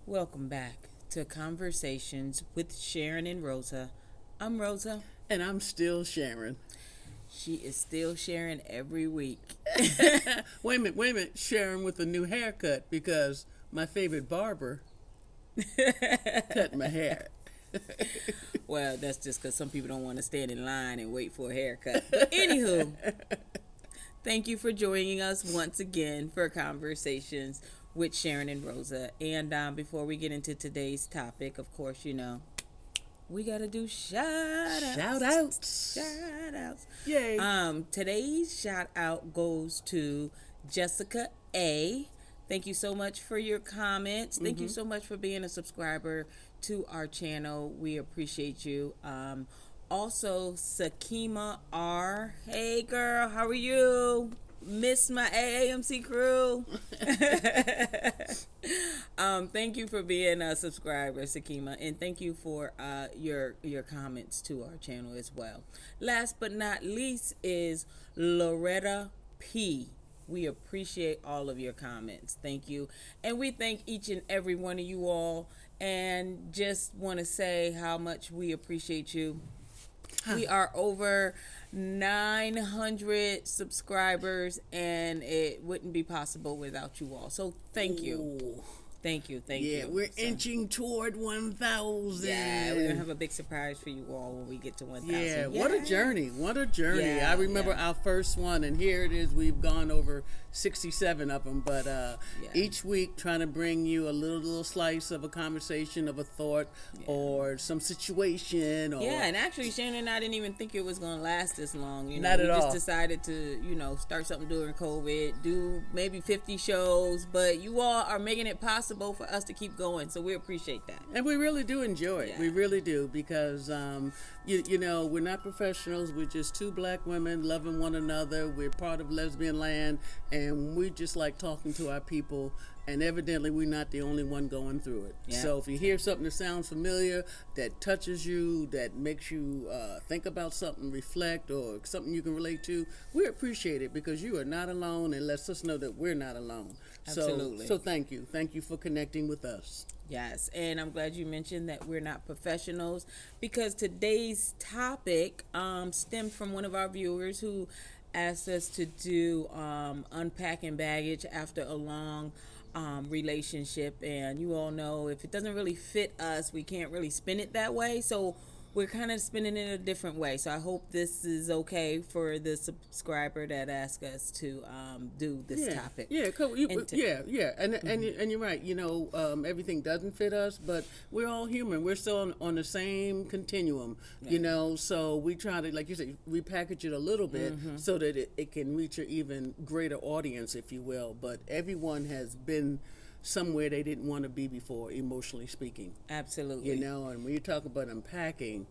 Welcome back to Conversations with Sharyn and Rosa. I'm Rosa. And I'm still Sharyn. She is still sharing every week. Wait a minute. Sharyn with a new haircut because my favorite barber cut my hair. Well, that's just because some people don't want to stand in line and wait for a haircut. But anywho, thank you for joining us once again for Conversations with Sharyn and Rosa. And before we get into today's topic, of course, we gotta do shout outs. Shout outs. Yay. Today's shout out goes to Jessica A. Thank you so much for your comments. Thank you so much for being a subscriber to our channel. We appreciate you. Also, Sakima R. Hey girl, how are you? Miss my AAMC crew. Thank you for being a subscriber, Sakima, and thank you for your comments to our channel as well. Last but not least is Loretta P. We appreciate all of your comments. Thank you. And we thank each and every one of you all, and just want to say how much we appreciate you. We are over 900 subscribers, and it wouldn't be possible without you all. So thank you. Ooh. Thank you. Yeah, we're inching toward 1,000. Yeah, we're going to have a big surprise for you all when we get to 1,000. Yeah, what a journey. What a journey. Yeah, I remember our first one, and here it is. We've gone over 67 of them, but each week trying to bring you a little slice of a conversation, of a thought, or some situation. Or and actually, Shannon and I didn't even think it was going to last this long. Not at all. We just decided to, start something during COVID, do maybe 50 shows, but you all are making it possible for us to keep going, so we appreciate that. And we really do enjoy it. Yeah. We really do, because we're not professionals. We're just two black women loving one another. We're part of lesbian land, and we just like talking to our people, and evidently we're not the only one going through it. Yeah. So if you hear something that sounds familiar, that touches you, that makes you think about something, reflect, or something you can relate to, we appreciate it, because you are not alone, and lets us know that we're not alone. Absolutely. So thank you. Thank you for connecting with us. Yes, and I'm glad you mentioned that we're not professionals, because today's topic stemmed from one of our viewers who asked us to do unpacking baggage after a long relationship. And you all know, if it doesn't really fit us, we can't really spin it that way. So we're kind of spinning it a different way. So I hope this is okay for the subscriber that asked us to do this topic. Yeah, and you're right. Everything doesn't fit us, but we're all human. We're still on the same continuum. Yeah. So we try to, like you said, repackage it a little bit so that it can reach an even greater audience, if you will. But everyone has been somewhere they didn't want to be before, emotionally speaking. Absolutely. And when you talk about unpacking,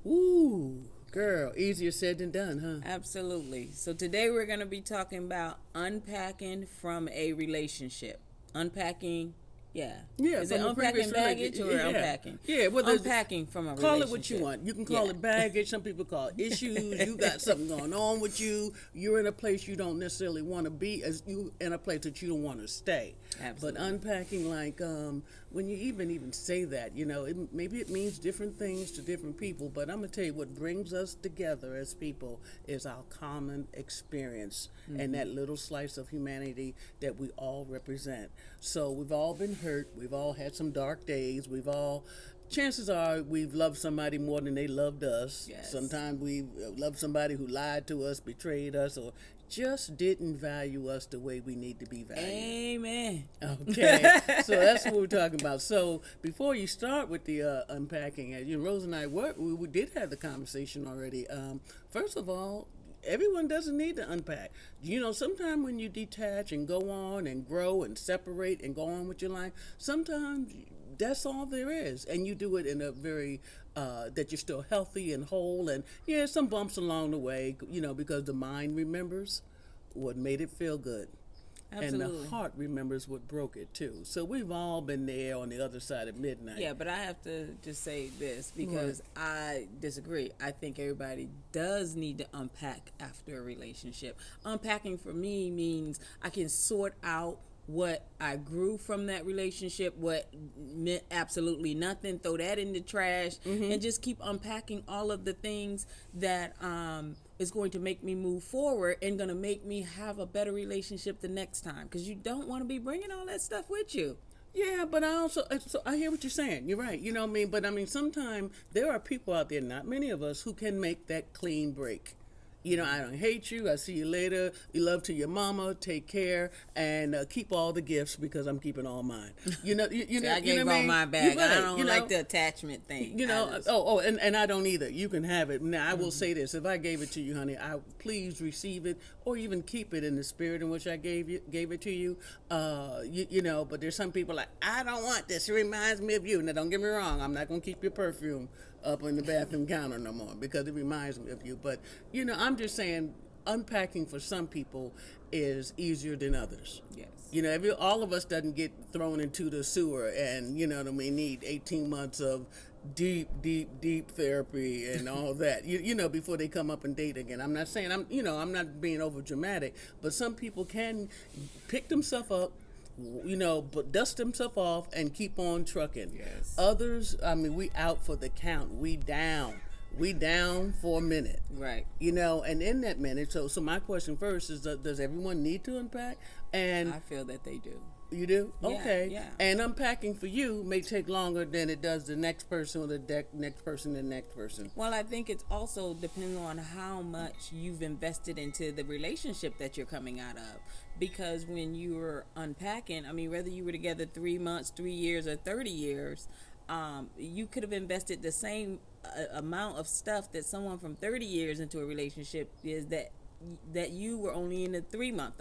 ooh, girl, easier said than done, huh? Absolutely. So today we're going to be talking about unpacking from a relationship. Unpacking, is it unpacking baggage or unpacking? Yeah, unpacking from a relationship. Call it what you want. You can call it baggage. Some people call it issues. You got something going on with you. You're in a place you don't necessarily want to be, as you in a place that you don't want to stay. Absolutely. But unpacking, like when you even say that, maybe it means different things to different people. But I'm gonna tell you, what brings us together as people is our common experience and that little slice of humanity that we all represent. So we've all been hurt. We've all had some dark days. Chances are we've loved somebody more than they loved us. Yes. Sometimes we've loved somebody who lied to us, betrayed us, or just didn't value us the way we need to be valued. Amen. Okay, so that's what we're talking about. So before you start with the unpacking, Rose and I we did have the conversation already. First of all, everyone doesn't need to unpack. Sometimes when you detach and go on and grow and separate and go on with your life, sometimes that's all there is. And you do it in a very, that you're still healthy and whole. And some bumps along the way, because the mind remembers what made it feel good. Absolutely. And the heart remembers what broke it too. So we've all been there on the other side of midnight. Yeah, but I have to just say this, because I disagree. I think everybody does need to unpack after a relationship. Unpacking for me means I can sort out what I grew from that relationship, what meant absolutely nothing, throw that in the trash, and just keep unpacking all of the things that is going to make me move forward and going to make me have a better relationship the next time. Because you don't want to be bringing all that stuff with you. Yeah, but I also, so I hear what you're saying. You're right. You know what I mean? But I mean, sometimes there are people out there, not many of us, who can make that clean break. You know, I don't hate you. I see you later. You love to your mama. Take care and keep all the gifts because I'm keeping all mine. You know, See, know. I gave you know all my bag. Right, I don't like the attachment thing. You know, just... and I don't either. You can have it. Now I will say this: if I gave it to you, honey, I please receive it or even keep it in the spirit in which I gave it to you. You know, but there's some people like, I don't want this. It reminds me of you. Now don't get me wrong. I'm not gonna keep your perfume up in the bathroom counter no more because it reminds me of you. But you know, I'm just saying, unpacking for some people is easier than others. Yes. You know, all of us doesn't get thrown into the sewer and, you know what I mean, need 18 months of deep therapy and all that, you know, before they come up and date again. I'm not saying, I'm not being over dramatic, but some people can pick themselves up, you know, but dust themselves off and keep on trucking. Yes. Others, I mean, we out for the count. We down for a minute. Right. You know, and in that minute, so my question first is, does everyone need to unpack? And I feel that they do. You do? Yeah, okay. Yeah. And unpacking for you may take longer than it does the next person or the next person. Well, I think it's also depending on how much you've invested into the relationship that you're coming out of. Because when you were unpacking, I mean, whether you were together 3 months, 3 years, or 30 years, you could have invested the same amount of stuff that someone from 30 years into a relationship is that you were only in a 3-month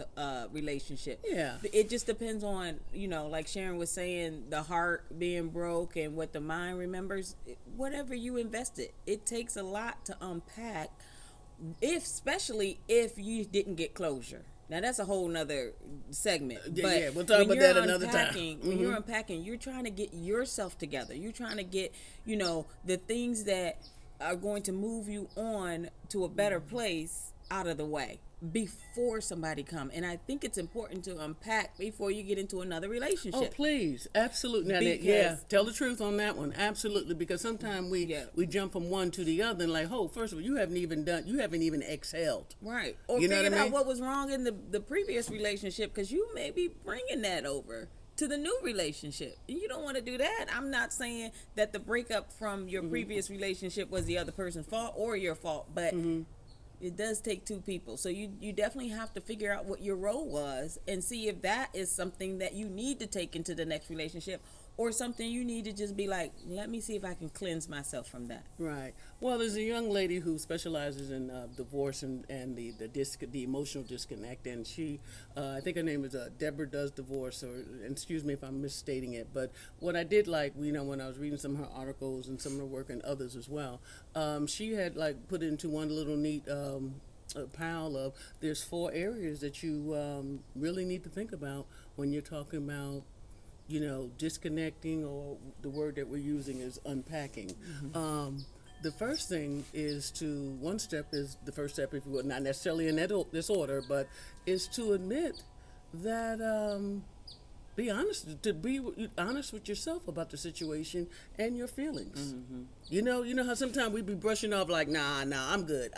relationship. Yeah. It just depends on, you know, like Sharyn was saying, the heart being broke and what the mind remembers. Whatever you invested, it takes a lot to unpack, especially if you didn't get closure. Now that's a whole nother segment. But we'll talk about that another time. When you're unpacking, you're trying to get yourself together. You're trying to get, you know, the things that are going to move you on to a better place out of the way before somebody come. And I think it's important to unpack before you get into another relationship. Oh, please. Absolutely. Now, tell the truth on that one. Absolutely. Because sometimes we jump from one to the other and like, oh, first of all, you haven't even exhaled. Right. Or you figured out what was wrong in the previous relationship, because you may be bringing that over to the new relationship. You don't want to do that. I'm not saying that the breakup from your previous relationship was the other person's fault or your fault, but it does take two people. So you definitely have to figure out what your role was and see if that is something that you need to take into the next relationship, or something you need to just be like, let me see if I can cleanse myself from that. Right. Well, there's a young lady who specializes in divorce and the emotional disconnect, and she, I think her name is Deborah Does Divorce, or excuse me if I'm misstating it, but what I did like, you know, when I was reading some of her articles and some of her work and others as well, she had like put into one little neat pile of, there's 4 areas that you really need to think about when you're talking about, you know, disconnecting, or the word that we're using is unpacking. The first thing is the first step, if you will, not necessarily in this order, but is to admit that, be honest with yourself about the situation and your feelings. You know how sometimes we be brushing off like, nah, I'm good.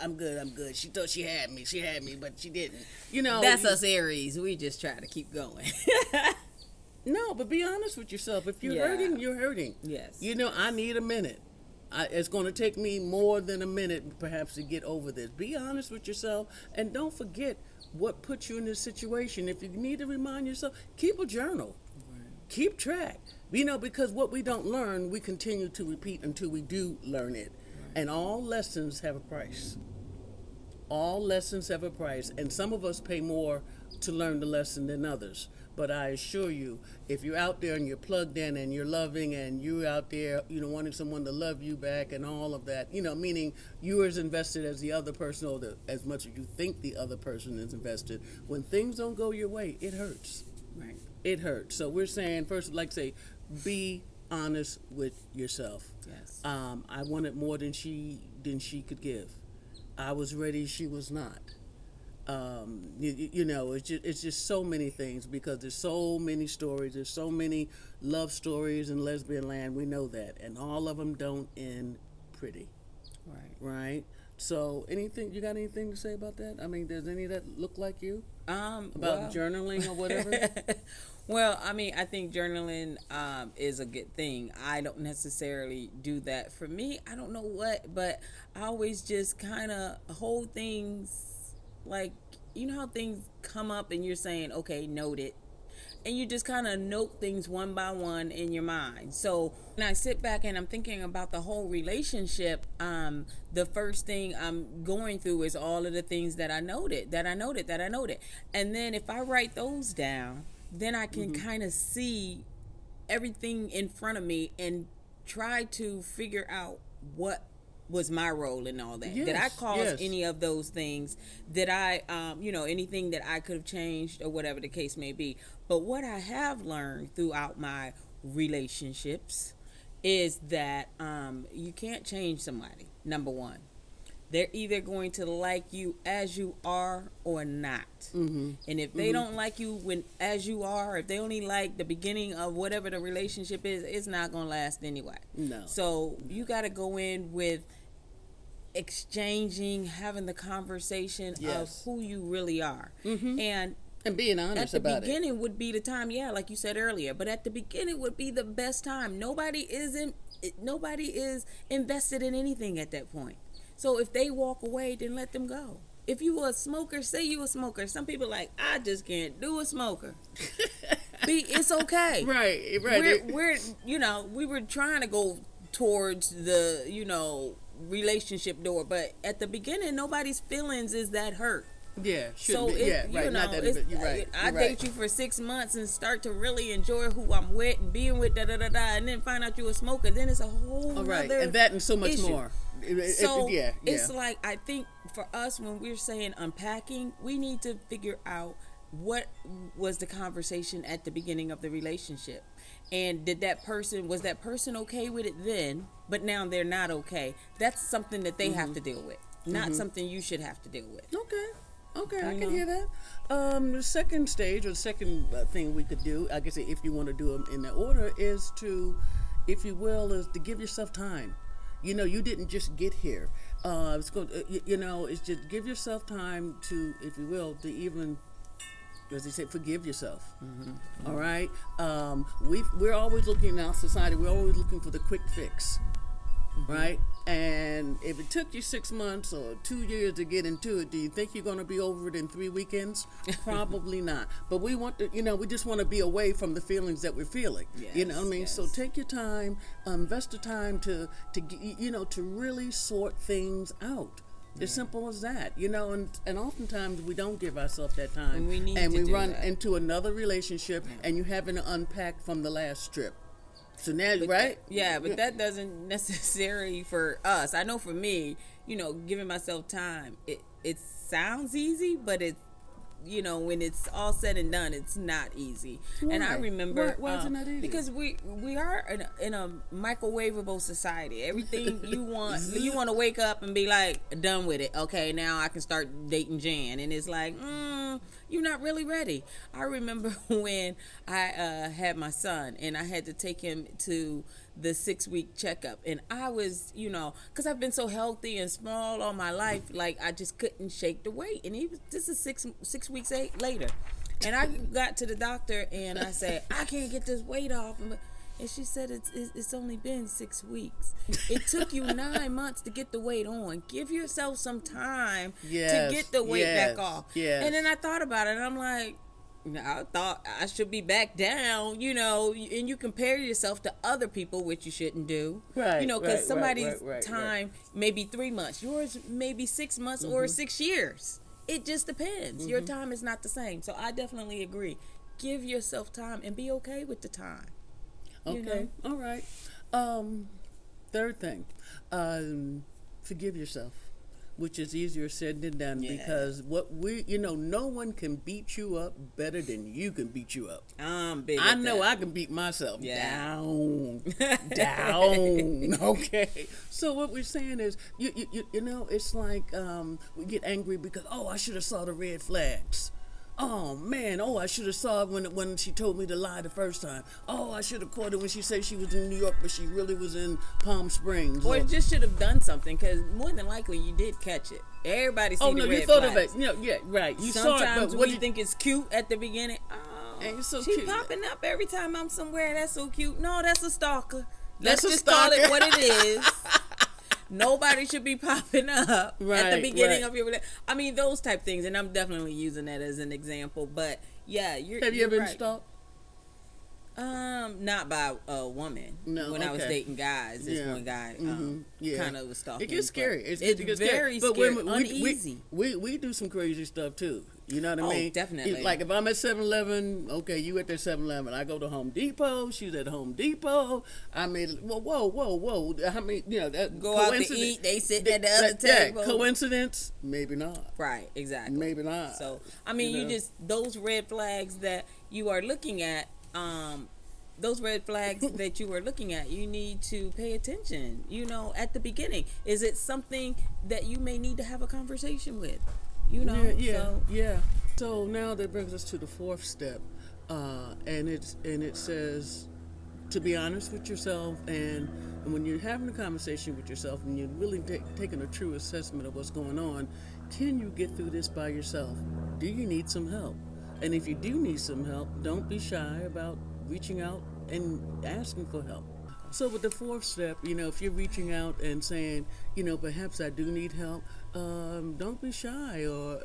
She thought she had me, but she didn't. You know, that's us Aries. We just try to keep going. No, but be honest with yourself. If you're hurting, you're hurting. Yes. You know, I need a minute. It's going to take me more than a minute, perhaps, to get over this. Be honest with yourself, and don't forget what put you in this situation. If you need to remind yourself, keep a journal. Right. Keep track. You know, because what we don't learn, we continue to repeat until we do learn it. Right. And all lessons have a price. All lessons have a price, and some of us pay more to learn the lesson than others. But I assure you, if you're out there and you're plugged in and you're loving and you're out there, you know, wanting someone to love you back and all of that, you know, meaning you're as invested as the other person, or as much as you think the other person is invested, when things don't go your way, it hurts. Right. It hurts. So we're saying, first, like say, be honest with yourself. Yes. I wanted more than she could give. I was ready, she was not. It's just so many things because there's so many stories. There's so many love stories in lesbian land. We know that, and all of them don't end pretty. Right. Right. So, you got anything to say about that? I mean, does any of that look like you? Well, Journaling or whatever? Well, I mean, I think journaling is a good thing. I don't necessarily do that. For me, I don't know what, but I always just kind of hold things like, you know how things come up and you're saying, okay, note it. And you just kind of note things one by one in your mind. So when I sit back and I'm thinking about the whole relationship, the first thing I'm going through is all of the things that I noted. And then if I write those down, then I can kind of see everything in front of me and try to figure out what was my role in all that. Yes, did I cause yes. any of those things? Did I anything that I could have changed or whatever the case may be? But what I have learned throughout my relationships is that you can't change somebody. Number one, they're either going to like you as you are or not. And if they don't like you as you are, if they only like the beginning of whatever the relationship is, it's not going to last anyway. No. So you got to go in with exchanging, having the conversation of who you really are. And being honest about it. At the beginning would be the time, like you said earlier, but at the beginning would be the best time. Nobody is invested in anything at that point. So if they walk away, then let them go. If you were a smoker, say you a smoker. Some people like, I just can't do a smoker. It's okay. Right. We're we were trying to go towards the, relationship door, but at the beginning, nobody's feelings is that hurt. Yeah, so be. It, right. Not that you're right. I date you for 6 months and start to really enjoy who I'm with and being with, and then find out you a smoker. Then it's a whole other and that and so much issue. more. It's like, I think for us, when we're saying unpacking, we need to figure out what was the conversation at the beginning of the relationship, and was that person okay with it then, but now they're not okay. That's something that they have to deal with, not something you should have to deal with. Okay, I can hear that. The second stage, or the second thing we could do, I guess if you want to do them in that order, is to, if you will, is to give yourself time. You didn't just get here. It's just give yourself time to, if you will, to even, as they say, forgive yourself. All right? We're always looking in our society, we're always looking for the quick fix. Right? And if it took you 6 months or 2 years to get into it, do you think you're going to be over it in 3 weekends? Probably not. But we want to, we just want to be away from the feelings that we're feeling. Yes, you know what I mean? yes. So take your time, invest the time to really sort things out. As simple as that, and oftentimes we don't give ourselves that time, and we run into another relationship, and you having to unpack from the last trip. So now, right? But that doesn't necessarily for us. I know for me, giving myself time, it sounds easy, but when it's all said and done, it's not easy. Why? And I remember why is it not easy? Because we are in a microwavable society. Everything you want to wake up and be like, done with it. Okay, now I can start dating Jan, and it's like, you're not really ready. I remember when I had my son, and I had to take him to the 6-week checkup, and I was, because I've been so healthy and small all my life, like I just couldn't shake the weight. And this is six weeks later, and I got to the doctor and I said, I can't get this weight off, and she said it's only been 6 weeks. It took you 9 months to get the weight on. Give yourself some time to get the weight back off. Yes. And then I thought about it, and I'm like, I thought I should be back down, and you compare yourself to other people, which you shouldn't do. Right. Because somebody's time may be 3 months, yours may be 6 months or 6 years. It just depends. Your time is not the same. So I definitely agree. Give yourself time and be okay with the time. Okay. All right. Third thing, forgive yourself. which is easier said than done because no one can beat you up better than you can beat you up. I know I can beat myself down. Okay. So what we're saying is, it's like we get angry because, I should have saw the red flags. Oh man, I should have saw it when she told me to lie the first time. I should have caught it when she said she was in New York, but she really was in Palm Springs. Or just should have done something, because more than likely you did catch it. Everybody see the red flags. Of it. Right. You Sometimes saw it, but what do you think is cute at the beginning? Ain't so she cute. popping up every time I'm somewhere. That's so cute. No, that's a stalker. Let's just call it what it is. Nobody should be popping up at the beginning of your relationship. I mean, those type things, and I'm definitely using that as an example. But yeah, have you ever been stalked? Not by a woman. No, when I was dating guys, this one guy kind of was stalking. It gets scary. It's very scary. Uneasy. We do some crazy stuff too. You know what I mean? Definitely. Like if I'm at 7-Eleven, okay, you at that 7-Eleven. I go to Home Depot. She's at Home Depot. I mean, whoa. I mean, that go out to eat. They sit at the other table. Yeah, coincidence? Maybe not. Right. Exactly. Maybe not. So I mean, you just those red flags that you are looking at. Those red flags that you were looking at, you need to pay attention. At the beginning, is it something that you may need to have a conversation with? So now that brings us to the fourth step, and it says to be honest with yourself, and when you're having a conversation with yourself and you're really taking a true assessment of what's going on, can you get through this by yourself? Do you need some help? And if you do need some help, don't be shy about reaching out and asking for help. So with the fourth step, if you're reaching out and saying, perhaps I do need help, don't be shy, or,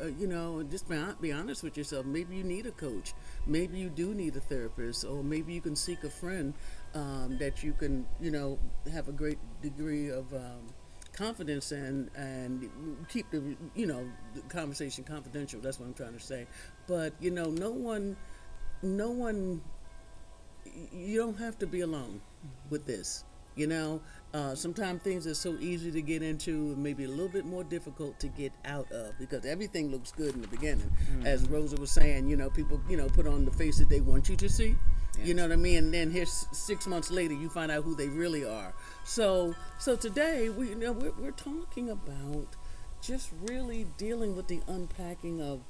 just be honest with yourself. Maybe you need a coach. Maybe you do need a therapist, or maybe you can seek a friend that you can, have a great degree of confidence and keep the conversation confidential. That's what I'm trying to say. But no one, you don't have to be alone with this. Sometimes things are so easy to get into, maybe a little bit more difficult to get out of, because everything looks good in the beginning. As Rosa was saying, people put on the face that they want you to see. You know what I mean? And then here's 6 months later, you find out who they really are. So today we're talking about just really dealing with the unpacking of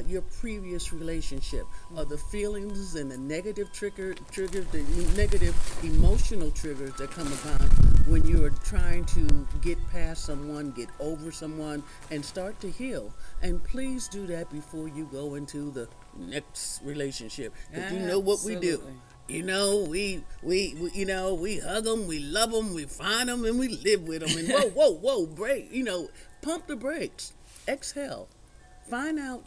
your previous relationship, the feelings and the negative triggers, the negative emotional triggers that come about when you are trying to get past someone, get over someone, and start to heal. And please do that before you go into the next relationship. Because you know what we do. We hug them, we love them, we find them, and we live with them. And whoa, break. Pump the brakes. Exhale. Find out,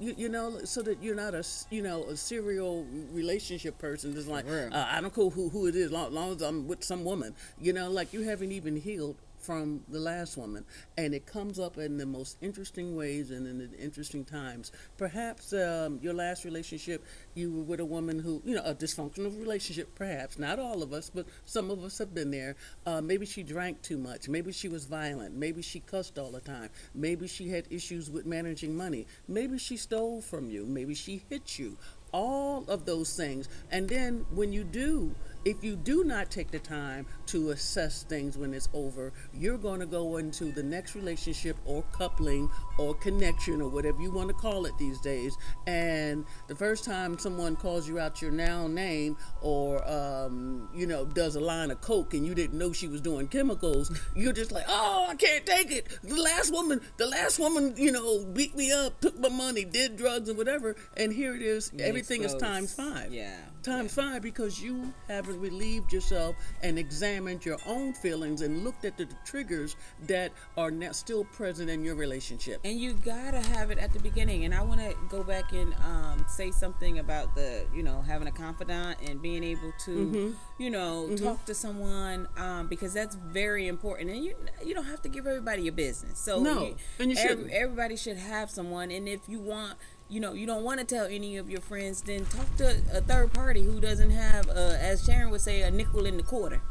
so that you're not a serial relationship person that's like, I don't care who it is, long as I'm with some woman. Like you haven't even healed from the last woman, and it comes up in the most interesting ways and in the interesting times. Perhaps your last relationship, you were with a woman who, a dysfunctional relationship, perhaps, not all of us, but some of us have been there. Maybe she drank too much, maybe she was violent, maybe she cussed all the time, maybe she had issues with managing money, maybe she stole from you, maybe she hit you. All of those things. And then when you do, if you do not take the time to assess things when it's over, you're going to go into the next relationship or coupling or connection or whatever you want to call it these days. And the first time someone calls you out your noun name or, does a line of coke and you didn't know she was doing chemicals, you're just like, I can't take it. The last woman, beat me up, took my money, did drugs and whatever. And here it is. Everything is times 5. Times 5 because you haven't relieved yourself and examined your own feelings and looked at the triggers that are now still present in your relationship. And you gotta have it at the beginning. And I want to go back and say something about the having a confidant and being able to talk to someone because that's very important. And you don't have to give everybody your business. So no, and you shouldn't. Everybody should have someone. And if you want, you don't want to tell any of your friends, then talk to a third party who doesn't have, as Sharyn would say, a nickel in the quarter.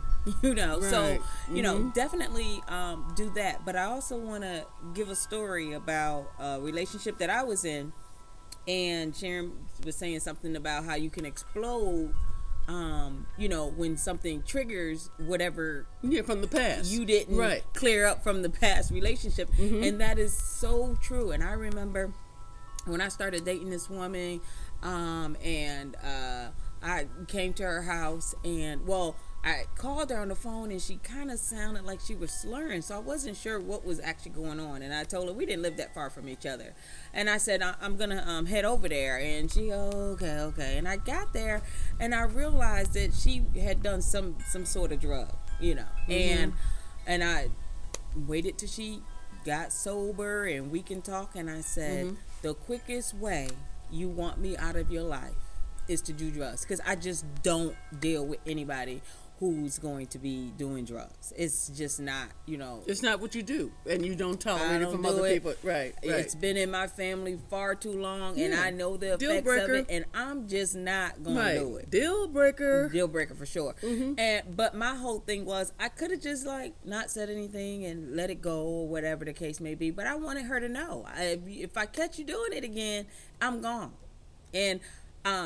you know. Right. So you know, definitely do that. But I also want to give a story about a relationship that I was in, and Sharyn was saying something about how you can explode, you know, when something triggers whatever from the past you didn't clear up from the past relationship. And that is so true. And I remember when I started dating this woman, and I came to her house, and well, I called her on the phone, and she kind of sounded like she was slurring, so I wasn't sure what was actually going on. And I told her we didn't live that far from each other, and I said I'm gonna head over there. And she, okay. And I got there, and I realized that she had done some sort of drug, you know. And I waited till she got sober and we can talk. And I said, the quickest way you want me out of your life is to do drugs, because I just don't deal with anybody who's going to be doing drugs. It's just not, you know. It's not what you do, and you don't tolerate it from other people. Right. It's been in my family far too long, and I know the effects of it, and I'm just not going to do it. Deal breaker for sure. But my whole thing was, I could have just like not said anything and let it go, or whatever the case may be. But I wanted her to know, if I catch you doing it again, I'm gone. And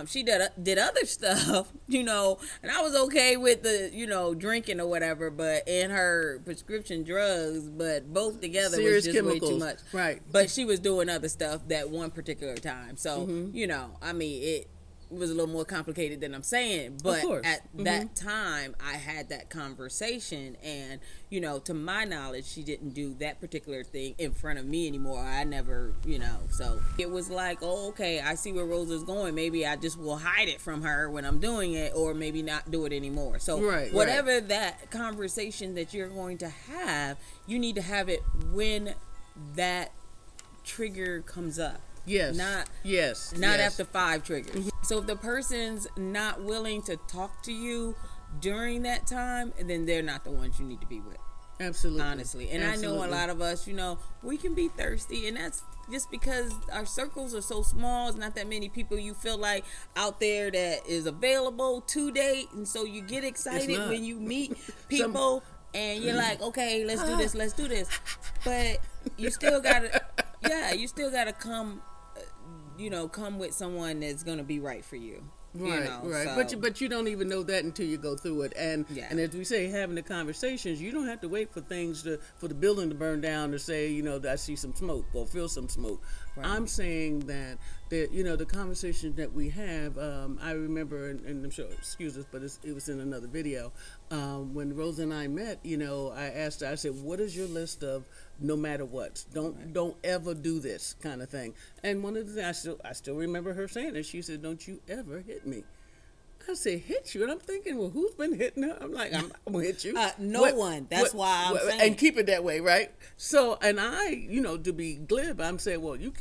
she did other stuff, you know, and I was okay with the, you know, drinking or whatever, but in her prescription drugs, but both together serious was just chemicals. Way too much. Right. But she was doing other stuff that one particular time. So, you know, I mean, it was a little more complicated than I'm saying, but at that time I had that conversation, and you know, to my knowledge, she didn't do that particular thing in front of me anymore. I never, you know, so it was like, oh, okay, I see where Rosa's going. Maybe I just will hide it from her when I'm doing it, or maybe not do it anymore. So whatever that conversation that you're going to have, you need to have it when that trigger comes up. Not after 5 triggers. So if the person's not willing to talk to you during that time, then they're not the ones you need to be with. Absolutely. Honestly. And I know a lot of us, you know, we can be thirsty, and that's just because our circles are so small. It's not that many people you feel like out there that is available to date, and so you get excited when you meet people and you're like, okay, let's do this. But you still gotta come, you know, come with someone that's gonna be right for you. Right, you know, right. So. But you don't even know that until you go through it. And as we say, having the conversations, you don't have to wait for for the building to burn down to say, you know, that I see some smoke or feel some smoke. Right. I'm saying that you know, the conversations that we have, I remember, and I'm sure, excuse us, but it was in another video, when Rosa and I met, you know, I asked her, I said, what is your list of no matter what? Don't ever do this kind of thing. And one of the things, I still remember her saying it. She said, don't you ever hit me. I said, hit you? And I'm thinking, well, who's been hitting her? I'm like, I'm going to hit you. No one. That's why I'm saying. And keep it that way, right? So, and I, you know, to be glib, I'm saying, well, you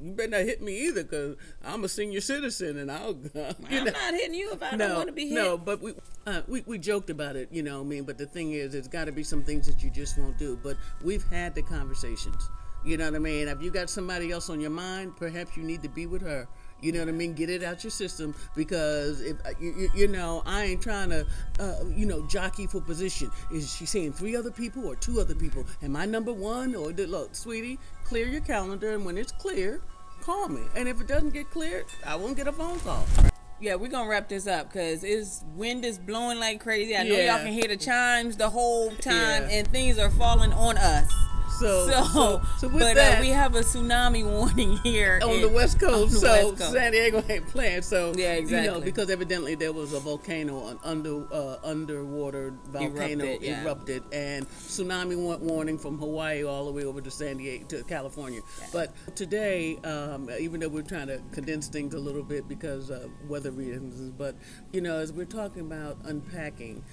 better not hit me either, because I'm a senior citizen, and I'm not hitting you if I don't want to be hit. No, but we joked about it, you know what I mean? But the thing is, there's got to be some things that you just won't do. But we've had the conversations. You know what I mean? If you got somebody else on your mind, perhaps you need to be with her. You know what I mean? Get it out your system, because if you know, I ain't trying to you know, jockey for position. Is she saying 3 other people or 2 other people? Am I number 1? Or look, sweetie, clear your calendar, and when it's clear, call me. And if it doesn't get cleared, I won't get a phone call. Yeah, we're gonna wrap this up because wind is blowing like crazy. I know y'all can hear the chimes the whole time, and things are falling on us. So with that, we have a tsunami warning here on the West Coast. So San Diego ain't playing. So yeah, exactly. You know, because evidently there was a volcano, an underwater volcano erupted, and tsunami warning from Hawaii all the way over to San Diego to California. Yeah. But today, even though we're trying to condense things a little bit because of weather reasons, but you know, as we're talking about unpacking.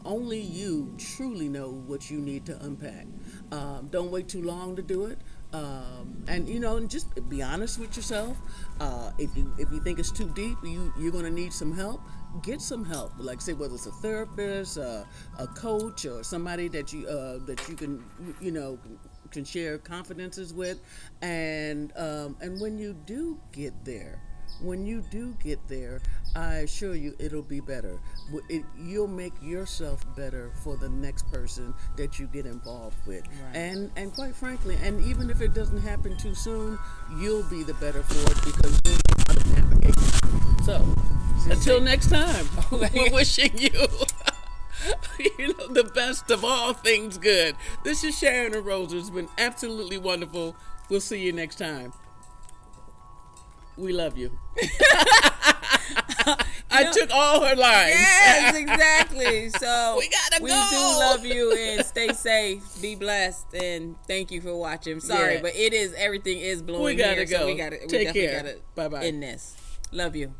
Only you truly know what you need to unpack. Don't wait too long to do it. And you know, and just be honest with yourself. If you think it's too deep, you're going to need some help. Get some help. Like say whether it's a therapist, a coach, or somebody that you can share confidences with. And when you do get there, when you do get there, I assure you it'll be better. You'll make yourself better for the next person that you get involved with. Right. And quite frankly, and even if it doesn't happen too soon, you'll be the better for it because you'll know how to navigate. So, until next time, we're wishing you the best of all things good. This is Sharyn and Rosa. It's been absolutely wonderful. We'll see you next time. We love you. I took all her lines. Yes, exactly. So we gotta we go. do love you, and stay safe, be blessed, and thank you for watching. Sorry, Yeah. but everything is blowing. We gotta here, go. So we Take care. gotta Bye-bye. end this. Love you.